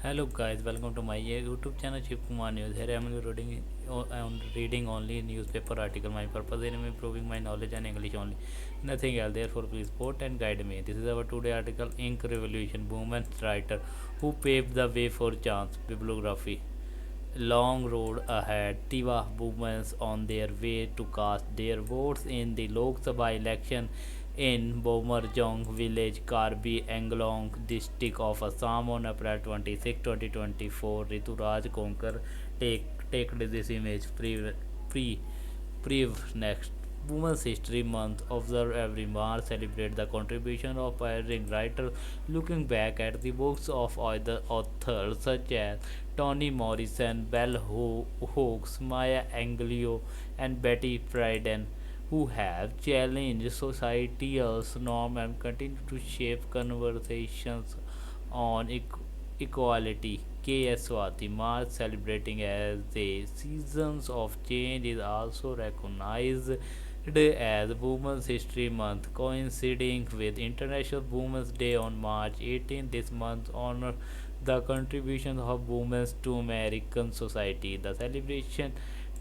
Hello guys, welcome to my YouTube channel Shiv Kumar News. Here I am reading only newspaper article. My purpose is improving my knowledge and English only. Nothing else. Therefore, please support and guide me. This is our today article. Ink Revolution. Woman writer who paved the way for chance. Bibliography. Long road ahead. Tiwa women on their way to cast their votes in the Lok Sabha election in Bomarjong village, Karbi Anglong district of Assam on April 26, 2024. Rituraj Konkar take this image. Pre next. Women's History Month, observed every March, celebrate the contribution of pioneering writers, looking back at the books of other authors such as Toni Morrison, Bell Hooks, Maya Angelou, and Betty Friedan, who have challenged societal norms and continue to shape conversations on equality. K.S. Swati March, celebrating as the seasons of change, is also recognized as Women's History Month, coinciding with International Women's Day on March 18. This month honors the contributions of women to American society. The celebration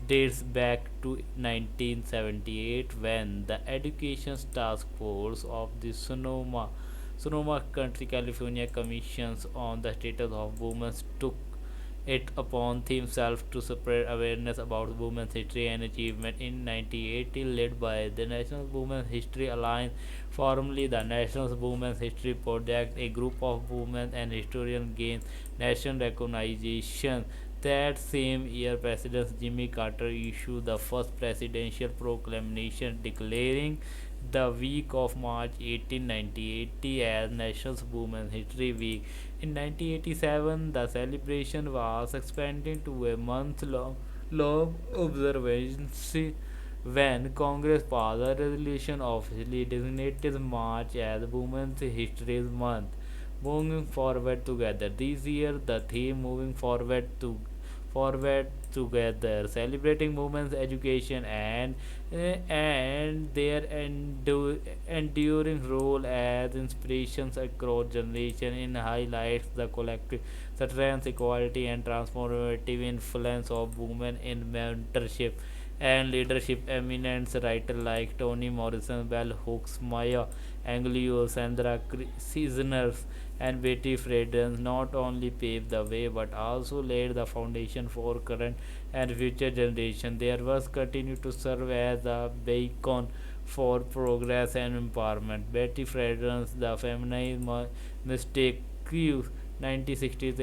dates back to 1978 when the Education Task Force of the Sonoma County, California Commissions on the Status of Women took it upon themselves to spread awareness about women's history and achievement. In 1980, led by the National Women's History Alliance, formerly the National Women's History Project, a group of women and historians gained national recognition. That same year, President Jimmy Carter issued the first presidential proclamation declaring the week of March 18, 1980 as National Women's History Week. In 1987, the celebration was expanded to a month long observance when Congress passed a resolution officially designated March as Women's History Month. Moving forward together. This year, the theme moving forward together, celebrating women's education and their enduring role as inspirations across generations in highlights the collective strength, equality, and transformative influence of women in mentorship and leadership. Eminent writers like Toni Morrison, Bell Hooks, Maya Angelou, Sandra Seasoners, and Betty Friedan not only paved the way but also laid the foundation for current and future generations. Their works continue to serve as a beacon for progress and empowerment. Betty Friedan's The Feminine Mistake 1960s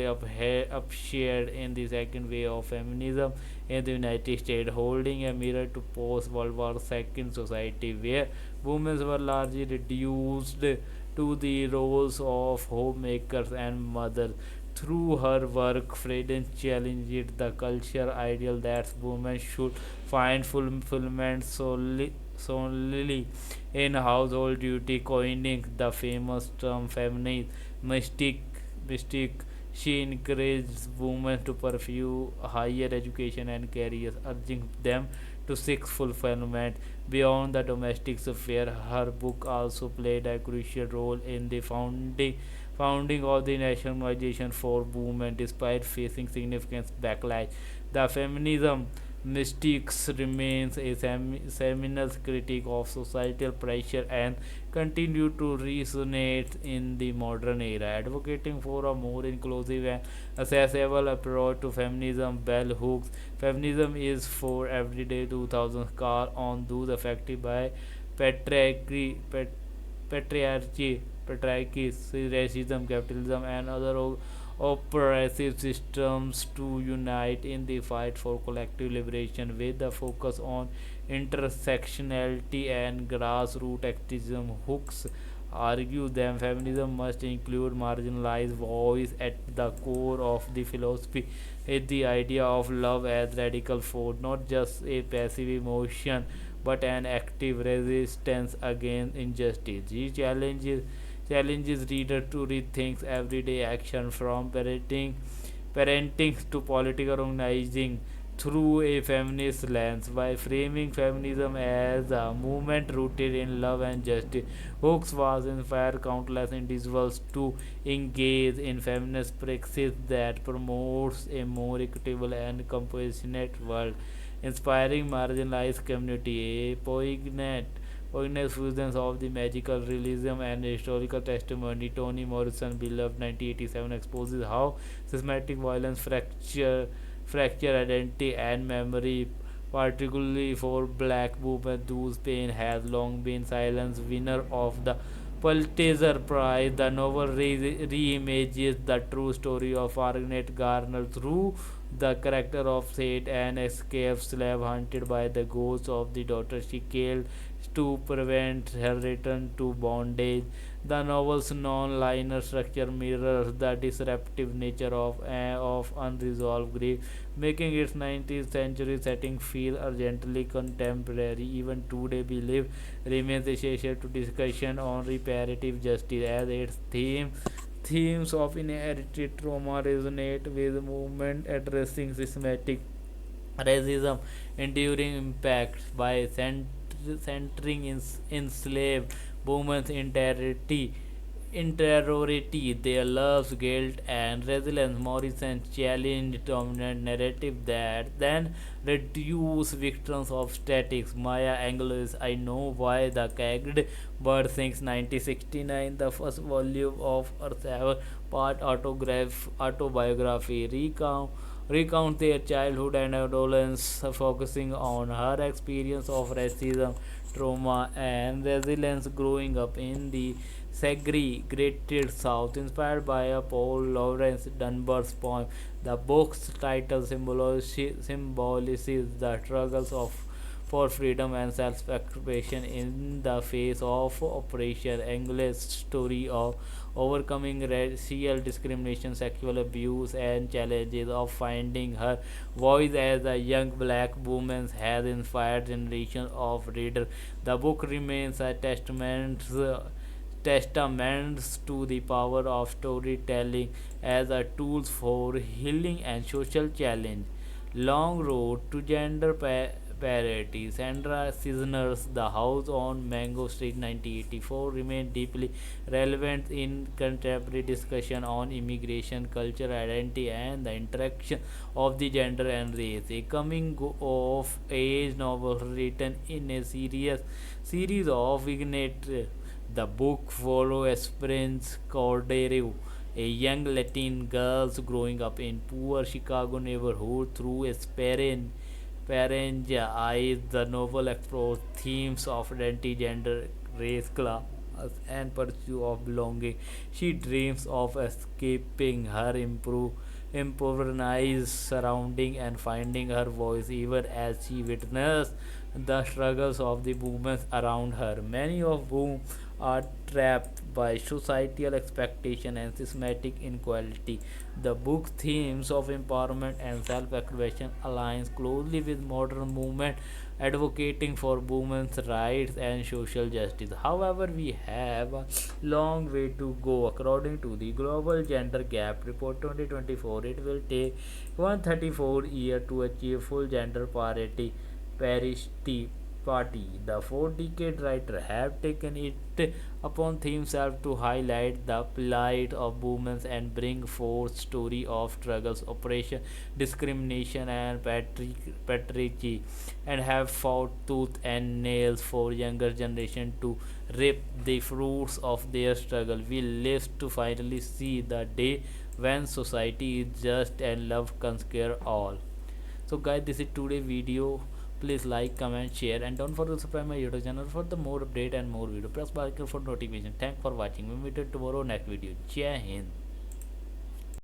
upshared in the second wave of feminism in the United States, holding a mirror to post World War II society where women were largely reduced to the roles of homemakers and mothers. Through her work, Friedan challenged the cultural ideal that women should find fulfillment solely in household duty, coining the famous term feminine mystique. mystique. She encouraged women to pursue higher education and careers, urging them to seek fulfillment beyond the domestic sphere. Her book also played a crucial role in the founding of the National Organization for Women. Despite facing significant backlash, the feminism mystics remains a seminal critique of societal pressure and continue to resonate in the modern era, advocating for a more inclusive and accessible approach to feminism. Bell Hooks Feminism is for Everyday 2000 call on those affected by patriarchy, patriarchy, patriarchy, racism, capitalism, and other oppressive systems to unite in the fight for collective liberation with the focus on intersectionality and grassroots activism. Hooks argue that feminism must include marginalized voice at the core of the philosophy is the idea of love as radical force, not just a passive emotion but an active resistance against injustice. He challenges reader to rethink everyday action from parenting to political organizing, through a feminist lens by framing feminism as a movement rooted in love and justice. Hooks was inspired countless individuals to engage in feminist practices that promotes a more equitable and compassionate world, inspiring marginalized community. A poignant fusions of the magical realism and historical testimony. Toni Morrison, beloved 1987, exposes how systematic violence fracture identity and memory, particularly for black women whose pain has long been silenced. Winner of the Pulitzer Prize, the novel reimages the true story of Agnes Garner through the character of Said, an escaped slave hunted by the ghosts of the daughter she killed to prevent her return to bondage. The novel's non-linear structure mirrors the disruptive nature of unresolved grief, making its 19th century setting feel urgently contemporary. Even today, belief remains essential to discussion on reparative justice, as its themes of inherited trauma resonate with movement addressing systematic racism, enduring impacts by centering in enslaved women's interiority, their loves, guilt, and resilience. Morrison challenged dominant narrative that then reduce victims of statics. Maya Angelou's I Know Why the Caged Bird Sings 1969, the first volume of her seven-part autobiography, recount their childhood and adolescence, focusing on her experience of racism, trauma, and resilience growing up in the segregated South. Inspired by a Paul Laurence Dunbar's poem, the book's title symbolizes the struggles of for freedom and self-expression in the face of oppression. English story of overcoming racial discrimination, sexual abuse, and challenges of finding her voice as a young black woman has inspired generations of readers. The book remains a testaments to the power of storytelling as a tool for healing and social challenge. Long Road to Gender Parity. Sandra Cisner's The House on Mango Street 1984 remains deeply relevant in contemporary discussion on immigration, culture, identity, and the interaction of the gender and race. A coming of age novel written in a series of Ignite. The book follows Esperance Cordero, a young Latin girl growing up in poor Chicago neighborhood through Paranja eyes. The novel explores themes of identity, gender, race, class, and pursuit of belonging. She dreams of escaping her impoverished surrounding and finding her voice even as she witnesses the struggles of the women around her, many of whom are trapped by societal expectation and systematic inequality. The book's themes of empowerment and self-expression aligns closely with modern movement advocating for women's rights and social justice. However, we have a long way to go. According to the Global Gender Gap Report 2024, it will take 134 years to achieve full gender parity. The four-decade writer have taken it upon themselves to highlight the plight of women and bring forth story of struggles, oppression, discrimination, and patriarchy, and have fought tooth and nails for younger generation to reap the fruits of their struggle. We live to finally see the day when society is just and love conquer all. So guys, this is today video. Please like, comment, share, and don't forget to subscribe my YouTube channel for the more update and more video. Press bell icon for notification. Thanks for watching. We meet you tomorrow next video. Jai Hind.